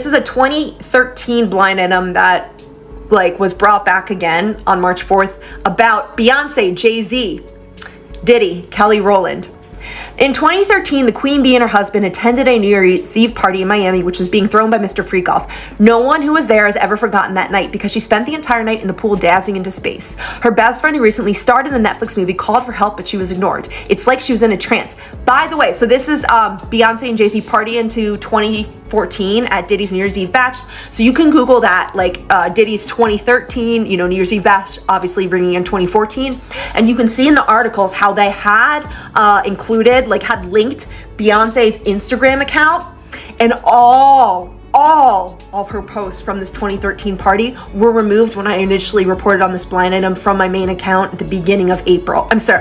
This is a 2013 blind item that was brought back again on March 4th about Beyonce, Jay-Z, Diddy, Kelly Rowland. In 2013, the Queen Bee and her husband attended a New Year's Eve party in Miami, which was being thrown by Mr. Freakoff. No one who was there has ever forgotten that night because she spent the entire night in the pool dancing into space. Her best friend, who recently starred in the Netflix movie, called for help, but she was ignored. It's like she was in a trance. By the way, so this is Beyonce and Jay-Z party into 2014 at Diddy's New Year's Eve bash. So you can Google that, Diddy's 2013, New Year's Eve bash, obviously bringing in 2014. And you can see in the articles how they had had linked Beyonce's Instagram account, and all of her posts from this 2013 party were removed when I initially reported on this blind item from my main account at the beginning of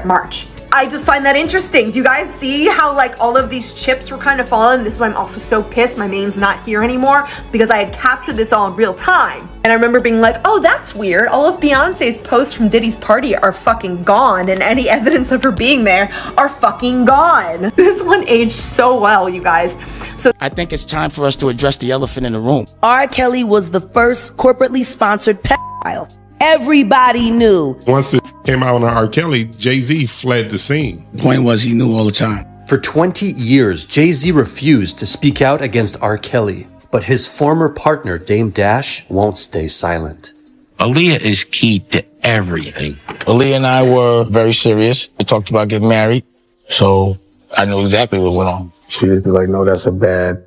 March. I just find that interesting. Do you guys see how all of these chips were kind of falling? This is why I'm also so pissed my main's not here anymore, because I had captured this all in real time. And I remember being like, oh, that's weird. All of Beyonce's posts from Diddy's party are fucking gone, and any evidence of her being there are fucking gone. This one aged so well, you guys. So I think it's time for us to address the elephant in the room. R. Kelly was the first corporately sponsored pedophile. Everybody knew. Once it came out on R. Kelly, Jay-Z fled the scene. The point was he knew all the time. For 20 years, Jay-Z refused to speak out against R. Kelly, but his former partner, Dame Dash, won't stay silent. Aaliyah is key to everything. Aaliyah and I were very serious. We talked about getting married, so I knew exactly what went on. She would be like, no, that's a bad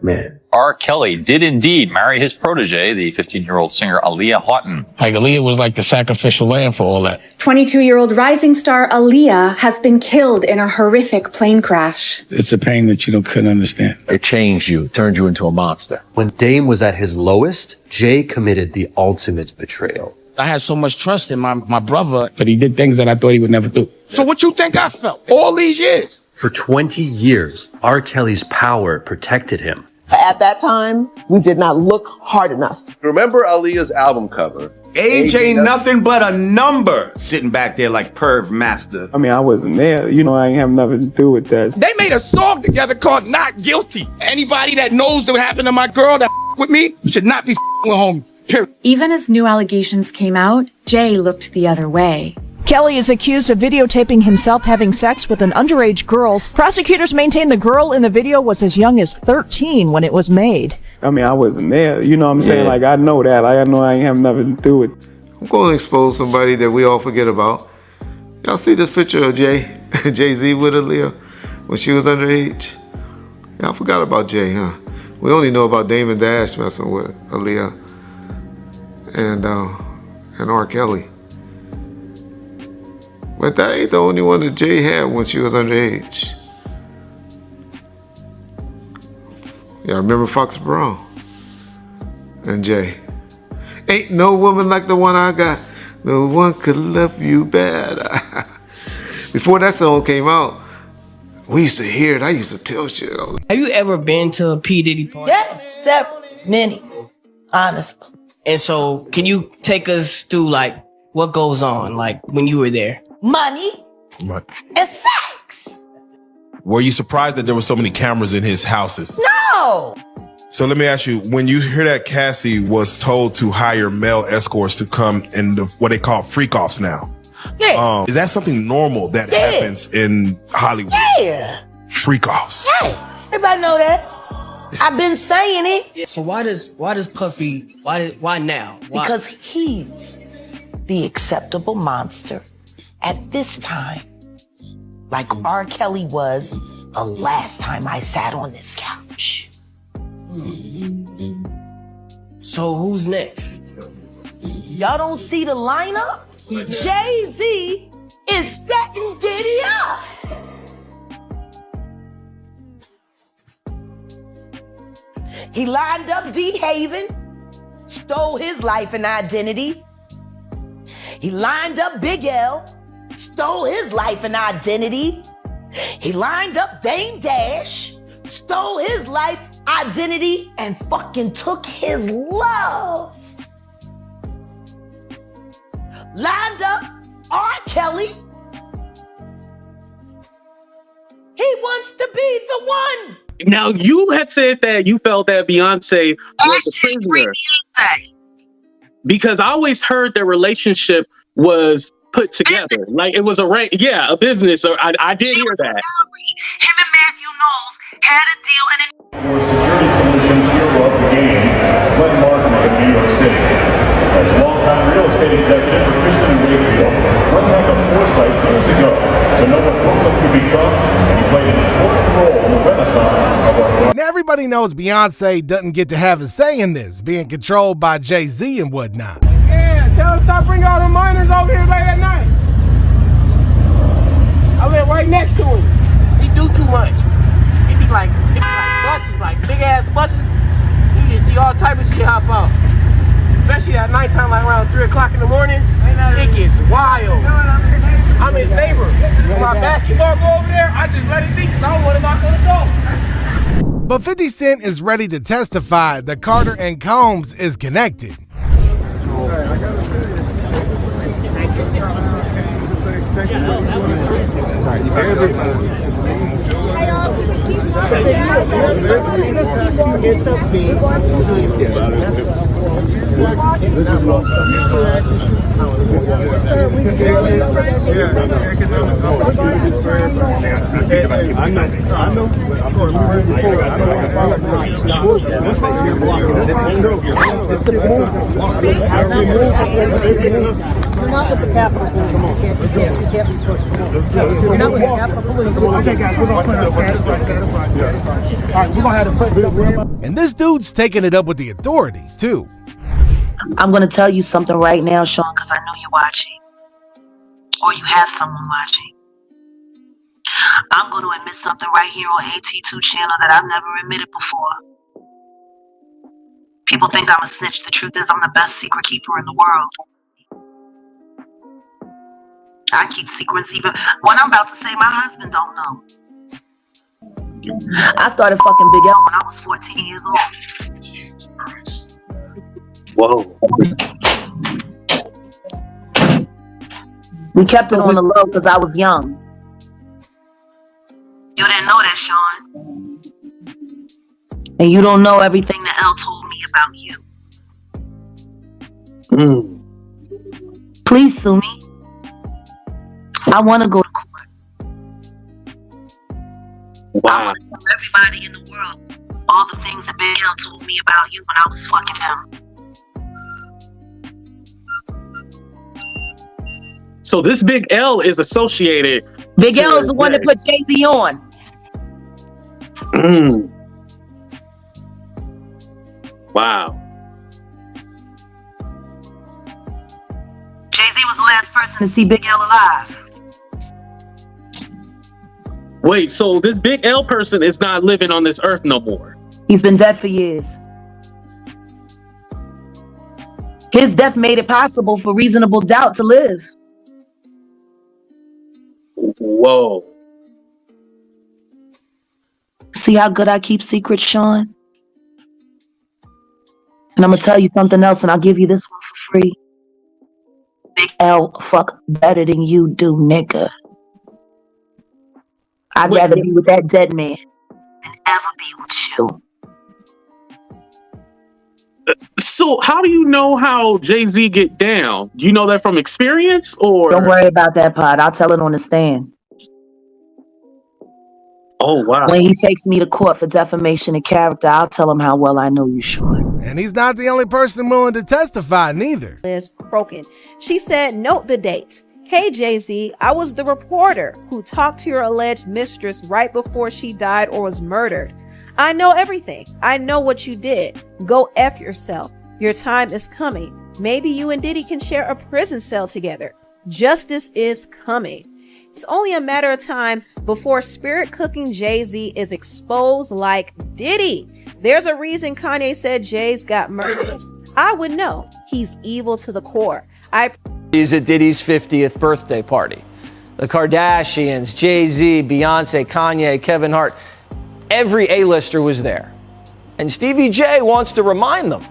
man. R. Kelly did indeed marry his protege, the 15-year-old singer Aaliyah Houghton. Aaliyah was like the sacrificial lamb for all that. 22-year-old rising star Aaliyah has been killed in a horrific plane crash. It's a pain that you couldn't understand. It changed you, turned you into a monster. When Dame was at his lowest, Jay committed the ultimate betrayal. I had so much trust in my brother, but he did things that I thought he would never do. So what you think I felt all these years? For 20 years, R. Kelly's power protected him. At that time, we did not look hard enough. Remember Aaliyah's album cover? Age ain't nothing but a number. Sitting back there like Perv Master. I mean, I wasn't there. I ain't have nothing to do with that. They made a song together called Not Guilty. Anybody that knows what happened to my girl that with me should not be with home. Period. Even as new allegations came out, Jay looked the other way. Kelly is accused of videotaping himself having sex with an underage girl. Prosecutors maintain the girl in the video was as young as 13 when it was made. I mean, I wasn't there. You know what I'm saying? I know that. I know I ain't have nothing to do with it. I'm going to expose somebody that we all forget about. Y'all see this picture of Jay-Z with Aaliyah when she was underage? Y'all forgot about Jay, huh? We only know about Damon Dash messing with Aaliyah and R. Kelly. But that ain't the only one that Jay had when she was underage. Y'all remember Fox Brown and Jay? Ain't no woman like the one I got. No one could love you better. Before that song came out, we used to hear it. I used to tell shit. Have you ever been to a P. Diddy party? Yeah, several, many, honestly. And so, can you take us through what goes on, when you were there? Money and sex. Were you surprised that there were so many cameras in his houses? No. So let me ask you, when you hear that Cassie was told to hire male escorts to come in what they call freak-offs now. Yeah. Is that something normal that happens in Hollywood? Yeah. Freak-offs. Yeah. Everybody know that. I've been saying it. So why does Puffy, why now? Why? Because he's the acceptable monster at this time, like R. Kelly was the last time I sat on this couch. So who's next? Y'all don't see the lineup? Jay-Z is setting Diddy up. He lined up D. Haven, stole his life and identity. He lined up Big L, stole his life and identity. He lined up Dame Dash, stole his life, identity, and fucking took his love. Lined up R. Kelly. He wants to be the one. Now you had said that you felt that Beyonce was a prisoner. Because I always heard their relationship was put together. Like it was a business. Or I did hear that. Him and Matthew Knowles had a deal and it For security solutions hero of the game, Glenn Martin of New York City. As a longtime real estate executive for Christian and Wakefield, Glenn had the foresight years ago to know what Brooklyn could become, and he played an important role in the renaissance of our. Now everybody knows Beyonce doesn't get to have a say in this, being controlled by Jay-Z and whatnot. Yeah, tell him stop bringing all the minors over here late at night. I live right next to him. He do too much. It be like buses, like big ass buses. You just see all type of shit hop out. Especially at nighttime, like around 3 o'clock in the morning. It gets wild. I'm his neighbor. When my basketball go over there, I just let it be because I don't want to knock on the door. But 50 Cent is ready to testify that Carter and Combs is connected. You're not with the Capitol Police. You can't be pushed. You're not with the Capitol Police. Okay, guys, we're going to put it up. All right, we're going to have to put it up. And this dude's taking it up with the authorities, too. I'm going to tell you something right now, Sean, because I know you're watching. Or you have someone watching. I'm going to admit something right here on AT2 channel that I've never admitted before. People think I'm a snitch. The truth is I'm the best secret keeper in the world. I keep secrets even what I'm about to say my husband don't know. I started fucking Big L when I was 14 years old. Jesus Christ. Whoa. We kept it on the low because I was young. You didn't know that, Sean. And you don't know everything that L told me about you. Please sue me. I want to go to court. Wow. I want to tell everybody in the world all the things that Big L told me about you when I was fucking him. So this Big L is associated. Big L is the one that put Jay-Z on. Wow. Jay-Z was the last person to see Big L alive. Wait, so this Big L person is not living on this earth no more? He's been dead for years. His death made it possible for reasonable doubt to live. Whoa. See how good I keep secrets, Sean? And I'm gonna tell you something else, and I'll give you this one for free. Big L fuck better than you do, nigga. I'd rather be with that dead man than ever be with you. So how do you know how Jay-Z get down? You know that from experience, or? Don't worry about that part. I'll tell it on the stand. Oh, wow. When he takes me to court for defamation of character, I'll tell him how well I know you, Sean. And he's not the only person willing to testify, neither. Liz Crokin. She said, note the date. Hey, Jay-Z, I was the reporter who talked to your alleged mistress right before she died or was murdered. I know everything. I know what you did. Go F yourself. Your time is coming. Maybe you and Diddy can share a prison cell together. Justice is coming. It's only a matter of time before spirit cooking Jay-Z is exposed like Diddy. There's a reason Kanye said Jay's got murders. I would know. He's evil to the core. He's at Diddy's 50th birthday party. The Kardashians, Jay-Z, Beyonce, Kanye, Kevin Hart, every A-lister was there. And Stevie J wants to remind them.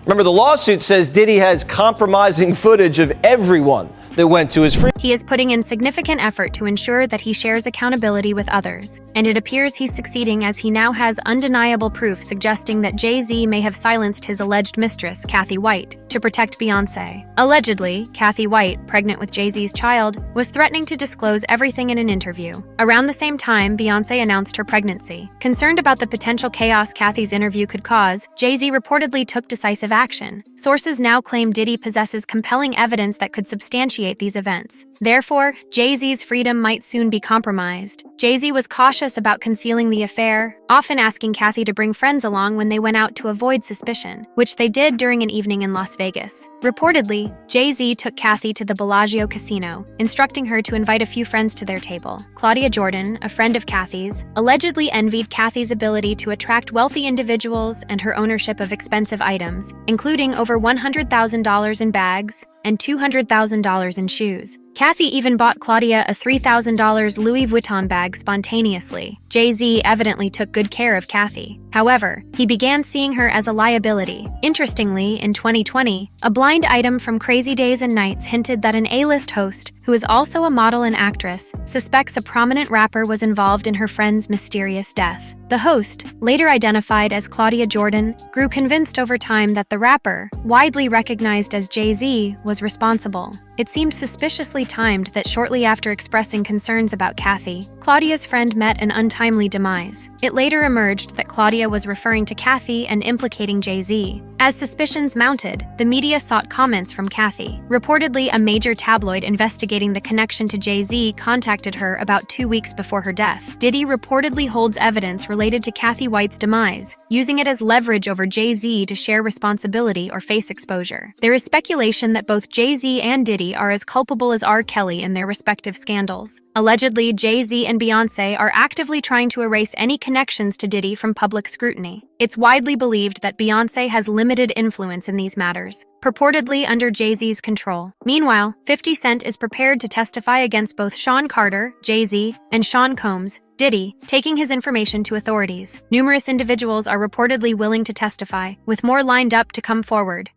Remember, the lawsuit says Diddy has compromising footage of everyone that went to his freedom. He is putting in significant effort to ensure that he shares accountability with others, and it appears he's succeeding as he now has undeniable proof suggesting that Jay-Z may have silenced his alleged mistress, Kathy White, to protect Beyonce. Allegedly, Kathy White, pregnant with Jay-Z's child, was threatening to disclose everything in an interview. Around the same time, Beyonce announced her pregnancy. Concerned about the potential chaos Kathy's interview could cause, Jay-Z reportedly took decisive action. Sources now claim Diddy possesses compelling evidence that could substantiate these events. Therefore, Jay-Z's freedom might soon be compromised. Jay-Z was cautious about concealing the affair, often asking Kathy to bring friends along when they went out to avoid suspicion, which they did during an evening in Las Vegas. Reportedly, Jay-Z took Kathy to the Bellagio casino, instructing her to invite a few friends to their table. Claudia Jordan, a friend of Kathy's, allegedly envied Kathy's ability to attract wealthy individuals and her ownership of expensive items, including over $100,000 in bags and $200,000 in shoes. Kathy even bought Claudia a $3,000 Louis Vuitton bag spontaneously. Jay-Z evidently took good care of Kathy. However, he began seeing her as a liability. Interestingly, in 2020, a blind item from Crazy Days and Nights hinted that an A-list host, who is also a model and actress, suspects a prominent rapper was involved in her friend's mysterious death. The host, later identified as Claudia Jordan, grew convinced over time that the rapper, widely recognized as Jay-Z, was responsible. It seemed suspiciously timed that shortly after expressing concerns about Kathy, Claudia's friend met an untimely demise. It later emerged that Claudia was referring to Kathy and implicating Jay-Z. As suspicions mounted, the media sought comments from Kathy. Reportedly, a major tabloid investigating the connection to Jay-Z contacted her about 2 weeks before her death. Diddy reportedly holds evidence related to Kathy White's demise, using it as leverage over Jay-Z to share responsibility or face exposure. There is speculation that both Jay-Z and Diddy are as culpable as R. Kelly in their respective scandals. Allegedly, Jay-Z and Beyonce are actively trying to erase any connections to Diddy from public scrutiny. It's widely believed that Beyonce has limited influence in these matters, purportedly under Jay-Z's control. Meanwhile, 50 Cent is prepared to testify against both Sean Carter, Jay-Z, and Sean Combs, Diddy, taking his information to authorities. Numerous individuals are reportedly willing to testify, with more lined up to come forward.